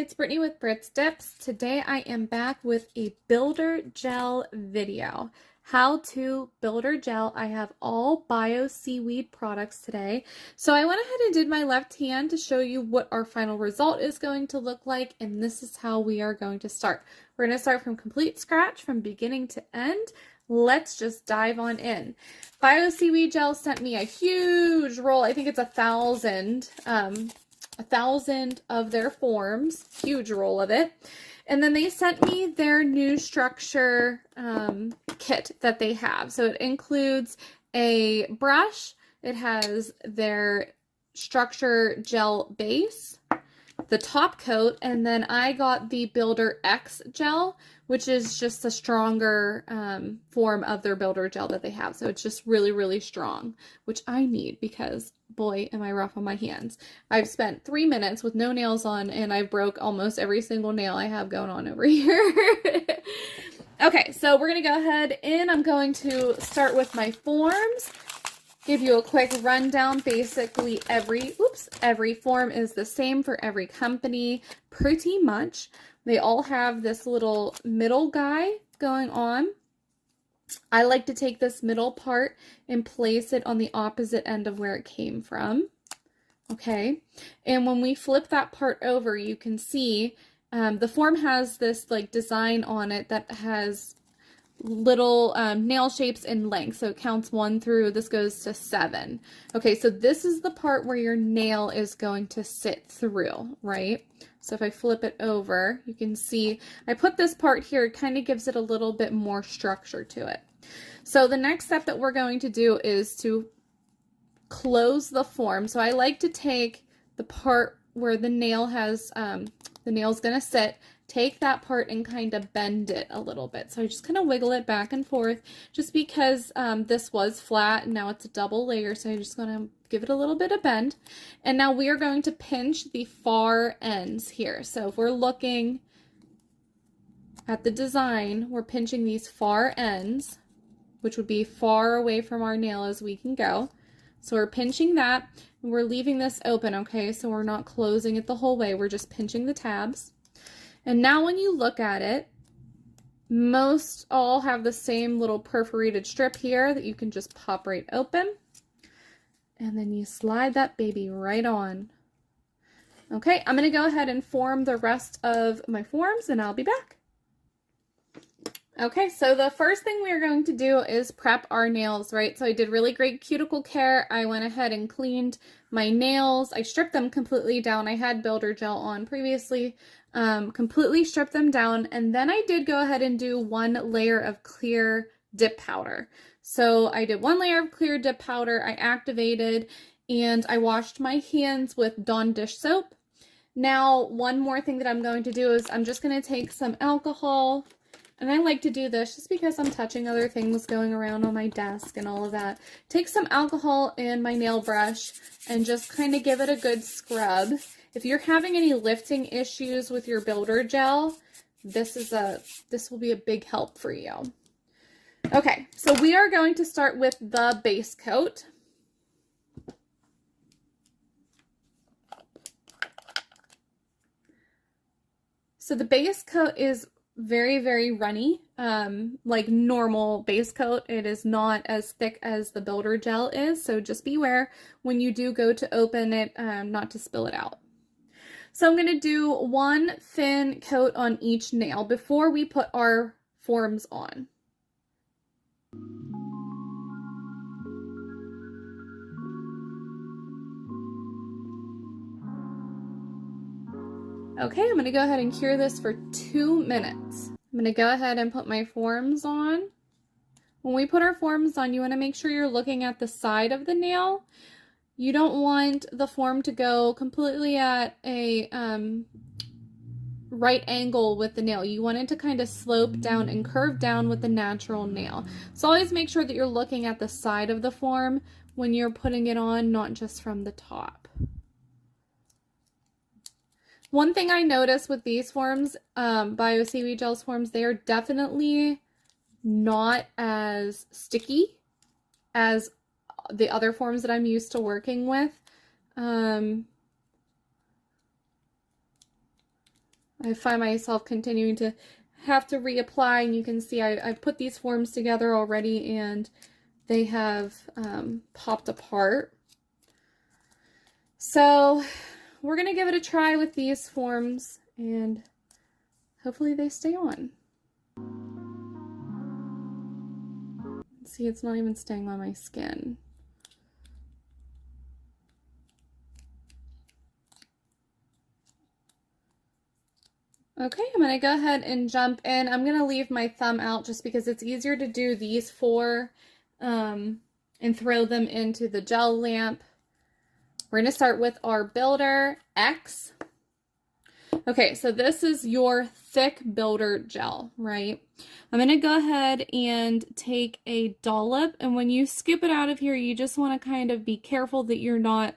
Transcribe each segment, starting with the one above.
it's Brittany with Brit's Dips. Today I am back with a Builder Gel video. How to Builder Gel. I have all Bio Seaweed products today. So I went ahead and did my left hand to show you what our final result is going to look like, and this is how we are going to start. We're going to start from complete scratch, from beginning to end. Let's just dive on in. Bio Seaweed Gel sent me a huge roll. I think it's 1,000 of their forms, huge roll of it. And then they sent me their new structure kit that they have. So it includes a brush, it has their structure gel base, the top coat, and then I got the Builder X gel, which is just a stronger form of their Builder Gel that they have. So it's just really, really strong, which I need because boy, am I rough on my hands. I've spent 3 minutes with no nails on and I broke almost every single nail I have going on over here. Okay, so we're going to go ahead and I'm going to start with my forms. Give you a quick rundown. Basically every form is the same for every company pretty much. They all have this little middle guy going on. I like to take this middle part and place it on the opposite end of where it came from. Okay, and when we flip that part over, you can see the form has this like design on it that has little nail shapes in length. So it counts 1 through, this goes to 7. Okay, so this is the part where your nail is going to sit through, right? So if I flip it over, you can see I put this part here. It kind of gives it a little bit more structure to it. So the next step that we're going to do is to close the form. So I like to take the part where the nail has, the nail's going to sit, take that part and kind of bend it a little bit. So I just kind of wiggle it back and forth just because this was flat and now it's a double layer. So I'm just going to give it a little bit of bend. And now we are going to pinch the far ends here. So if we're looking at the design, we're pinching these far ends, which would be far away from our nail as we can go. So we're pinching that and we're leaving this open, okay? So we're not closing it the whole way. We're just pinching the tabs. And now when you look at it, most all have the same little perforated strip here that you can just pop right open. And then you slide that baby right on. Okay, I'm going to go ahead and form the rest of my forms and I'll be back. Okay, so the first thing we're going to do is prep our nails, right? So I did really great cuticle care. I went ahead and cleaned my nails. I stripped them completely down. I had Builder Gel on previously. Completely stripped them down, and then I did go ahead and do 1 layer of clear dip powder. So I did 1 layer of clear dip powder, I activated, and I washed my hands with Dawn dish soap. Now, one more thing that I'm going to do is I'm just going to take some alcohol, and I like to do this just because I'm touching other things going around on my desk and all of that. Take some alcohol in my nail brush and just kind of give it a good scrub. If you're having any lifting issues with your Builder Gel, this will be a big help for you. Okay, so we are going to start with the base coat. So the base coat is very, very runny, like normal base coat. It is not as thick as the Builder Gel is, so just beware when you do go to open it, not to spill it out. So I'm going to do 1 thin coat on each nail before we put our forms on. Okay, I'm going to go ahead and cure this for 2 minutes. I'm going to go ahead and put my forms on. When we put our forms on, you want to make sure you're looking at the side of the nail. You don't want the form to go completely at a right angle with the nail. You want it to kind of slope down and curve down with the natural nail. So always make sure that you're looking at the side of the form when you're putting it on, not just from the top. One thing I noticed with these forms, Bio Seaweed Gel's forms, they are definitely not as sticky as the other forms that I'm used to working with. I find myself continuing to have to reapply, and you can see I've put these forms together already and they have popped apart. So we're going to give it a try with these forms and hopefully they stay on. See, it's not even staying on my skin. Okay, I'm going to go ahead and jump in. I'm going to leave my thumb out just because it's easier to do these four and throw them into the gel lamp. We're going to start with our Builder X. Okay, so this is your thick builder gel, right? I'm going to go ahead and take a dollop, and when you scoop it out of here, you just want to kind of be careful that you're not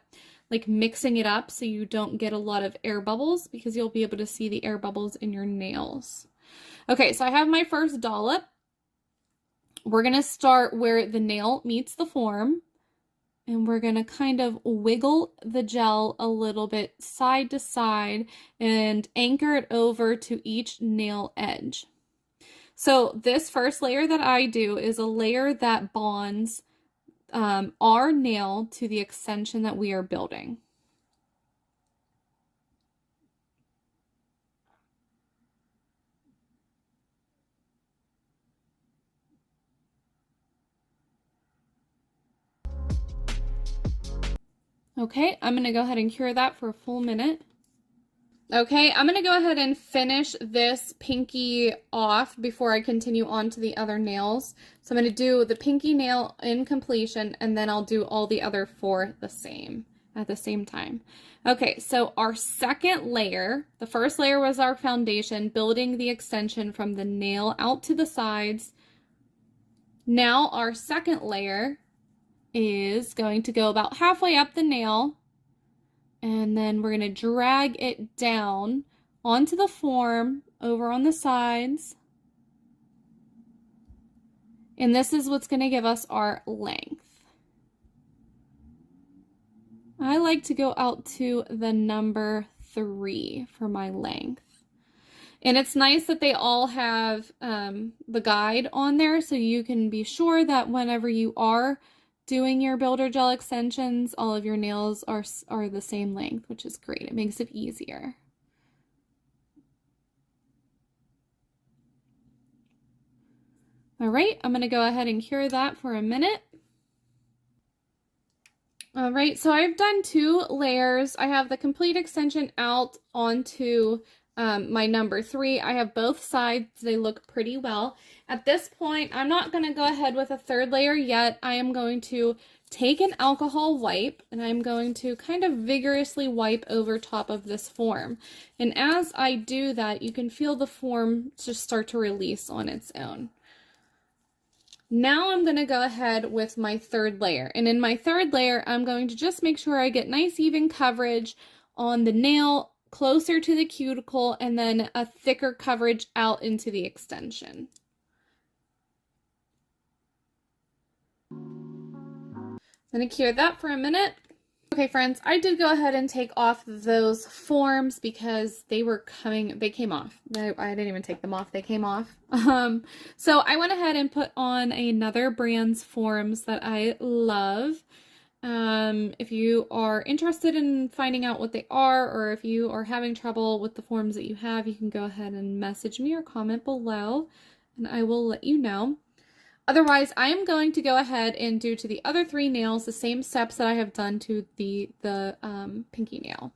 like mixing it up so you don't get a lot of air bubbles, because you'll be able to see the air bubbles in your nails. Okay, so I have my first dollop. We're going to start where the nail meets the form, and we're going to kind of wiggle the gel a little bit side to side and anchor it over to each nail edge. So this first layer that I do is a layer that bonds our nail to the extension that we are building. Okay, I'm going to go ahead and cure that for a full minute. Okay, I'm going to go ahead and finish this pinky off before I continue on to the other nails. So I'm going to do the pinky nail in completion, and then I'll do all the other four at the same time. Okay, so our second layer, the first layer was our foundation, building the extension from the nail out to the sides. Now our second layer is going to go about halfway up the nail, and then we're going to drag it down onto the form over on the sides. And this is what's going to give us our length. I like to go out to the number 3 for my length. And it's nice that they all have the guide on there, so you can be sure that whenever you are doing your builder gel extensions, all of your nails are the same length, which is great. It makes it easier. All right, I'm going to go ahead and cure that for a minute. All right, so I've done 2 layers. I have the complete extension out onto my number 3. I have both sides. They look pretty well. At this point, I'm not going to go ahead with a 3rd layer yet. I am going to take an alcohol wipe, and I'm going to kind of vigorously wipe over top of this form. And as I do that, you can feel the form just start to release on its own. Now I'm going to go ahead with my 3rd layer. And in my 3rd layer, I'm going to just make sure I get nice even coverage on the nail closer to the cuticle, and then a thicker coverage out into the extension. I'm going to cure that for a minute. Okay, friends, I did go ahead and take off those forms because they came off. I didn't even take them off, they came off. So I went ahead and put on another brand's forms that I love. If you are interested in finding out what they are, or if you are having trouble with the forms that you have, you can go ahead and message me or comment below, and I will let you know. Otherwise, I am going to go ahead and do to the other 3 nails the same steps that I have done to the pinky nail.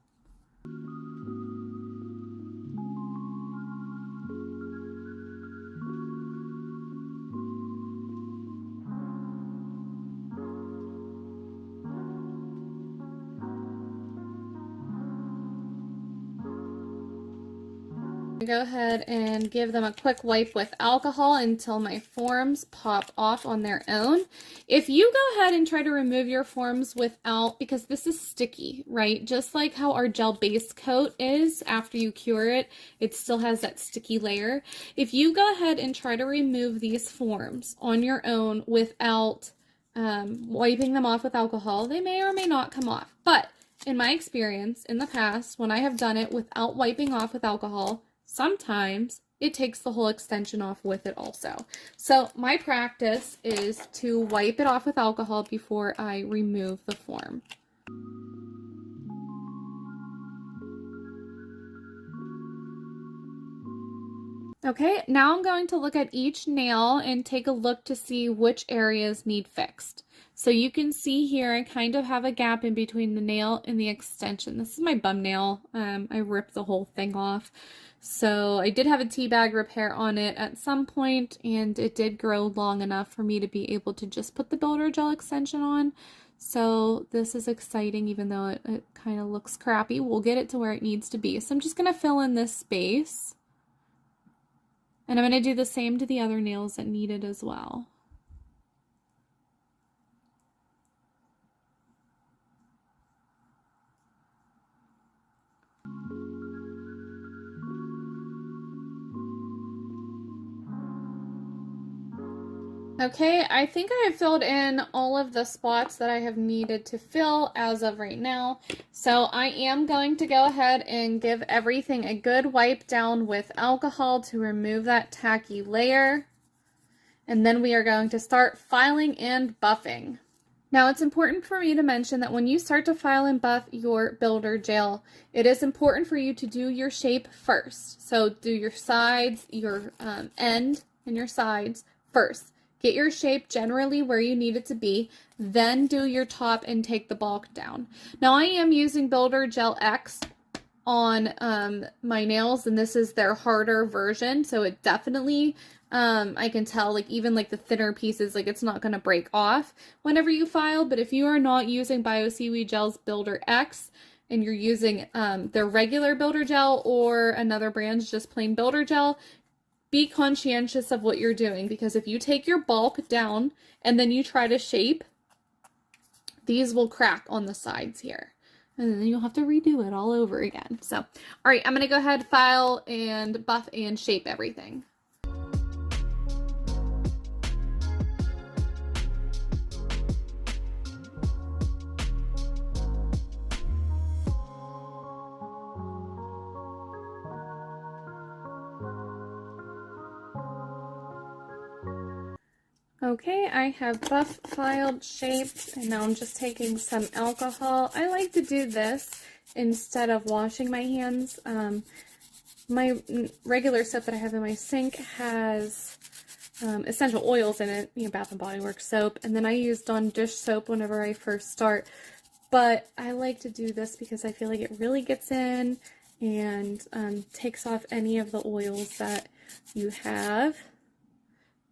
Go ahead and give them a quick wipe with alcohol until my forms pop off on their own. If you go ahead and try to remove your forms without, because this is sticky, right? Just like how our gel base coat is after you cure it, it still has that sticky layer. If you go ahead and try to remove these forms on your own without wiping them off with alcohol, they may or may not come off. But in my experience in the past, when I have done it without wiping off with alcohol, sometimes it takes the whole extension off with it also. So my practice is to wipe it off with alcohol before I remove the form. Okay, now I'm going to look at each nail and take a look to see which areas need fixed. So you can see here I kind of have a gap in between the nail and the extension. This is my bum nail. I ripped the whole thing off. So I did have a tea bag repair on it at some point, and it did grow long enough for me to be able to just put the Builder Gel extension on. So this is exciting, even though it kind of looks crappy. We'll get it to where it needs to be. So I'm just going to fill in this space. And I'm going to do the same to the other nails that need it as well. Okay, I think I have filled in all of the spots that I have needed to fill as of right now. So I am going to go ahead and give everything a good wipe down with alcohol to remove that tacky layer. And then we are going to start filing and buffing. Now it's important for me to mention that when you start to file and buff your Builder Gel, it is important for you to do your shape first. So do your sides, your end and your sides first. Get your shape generally where you need it to be, then do your top and take the bulk down. Now I am using Builder Gel X on my nails, and this is their harder version, so it definitely, I can tell, like even like the thinner pieces, like it's not going to break off whenever you file. But if you are not using Bio Seaweed Gel's Builder X, and you're using their regular Builder Gel or another brand's just plain Builder Gel, be conscientious of what you're doing, because if you take your bulk down and then you try to shape, these will crack on the sides here. And then you'll have to redo it all over again. So, all right, I'm going to go ahead, file and buff and shape everything. Okay, I have buff, filed, shaped, and now I'm just taking some alcohol. I like to do this instead of washing my hands. My regular soap that I have in my sink has essential oils in it, you know, Bath & Body Works soap, and then I use Dawn dish soap whenever I first start. But I like to do this because I feel like it really gets in and takes off any of the oils that you have.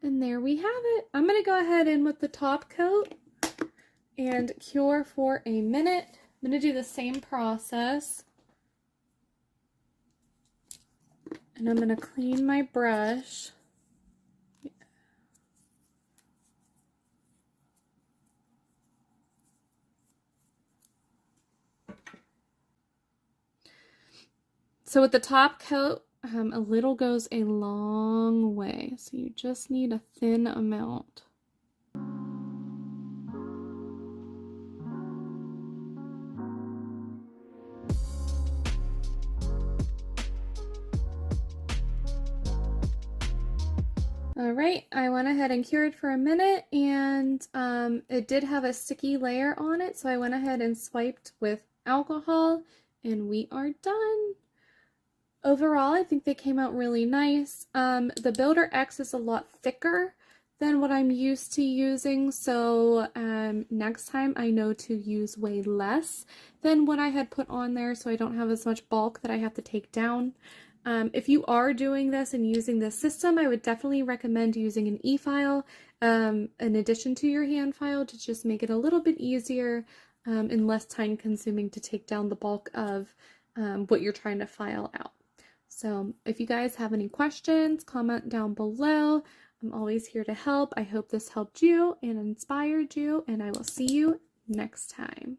And there we have it. I'm going to go ahead in with the top coat and cure for a minute. I'm going to do the same process. And I'm going to clean my brush. So with the top coat, a little goes a long way, so you just need a thin amount. Alright, I went ahead and cured for a minute, and it did have a sticky layer on it, so I went ahead and swiped with alcohol, and we are done. Overall, I think they came out really nice. The Builder X is a lot thicker than what I'm used to using, so next time I know to use way less than what I had put on there, so I don't have as much bulk that I have to take down. If you are doing this and using this system, I would definitely recommend using an e-file in addition to your hand file to just make it a little bit easier and less time consuming to take down the bulk of what you're trying to file out. So if you guys have any questions, comment down below. I'm always here to help. I hope this helped you and inspired you, and I will see you next time.